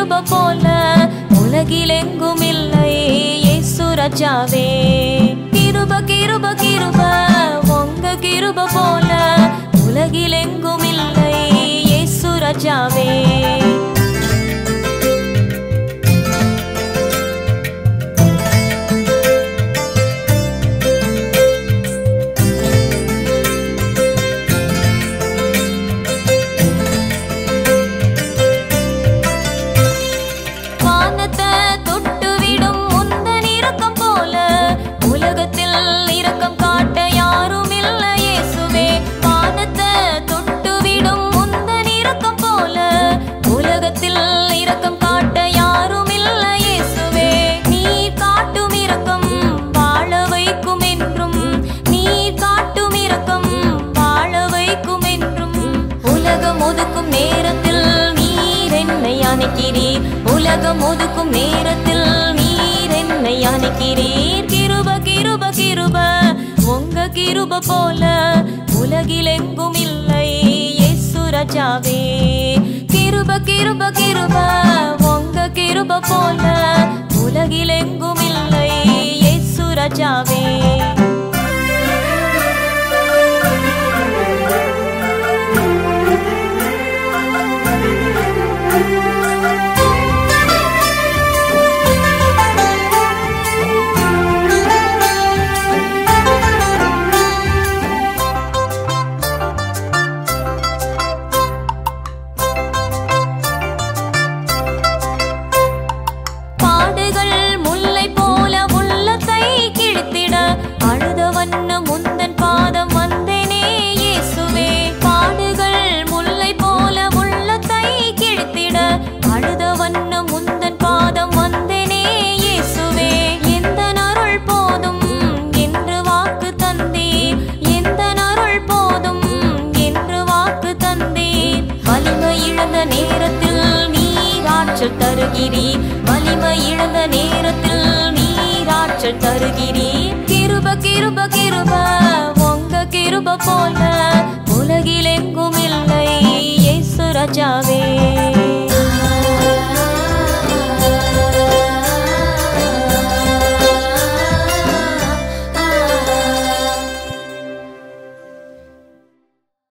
கிருப போல உலகிலெங்கும் இல்லை இயேசு ராஜாவே. கிருப கிருப கிருப உங்க கிருப போல உலகிலெங்கும் இல்லை இயேசு ராஜாவே. உலகம் ஒதுக்கும் நேரத்தில் நீர் என்னை அணைக்கிறீர். கிருப கிருப கிருப உங்க கிருப போல உலகிலெங்கும் இல்லை இயேசு ராஜாவே. கிருப கிருப கிருப உங்க கிருப போல உலகிலெங்கும் இல்லை இயேசு ராஜாவே. தருகிறீர் வலிமை இழந்த நேரத்தில் நீராற்றல் தருகிறீர். கிருப கிருப கிருப உங்க கிருப போல உலகிலெங்கும் இல்லை இயேசு ராஜாவே.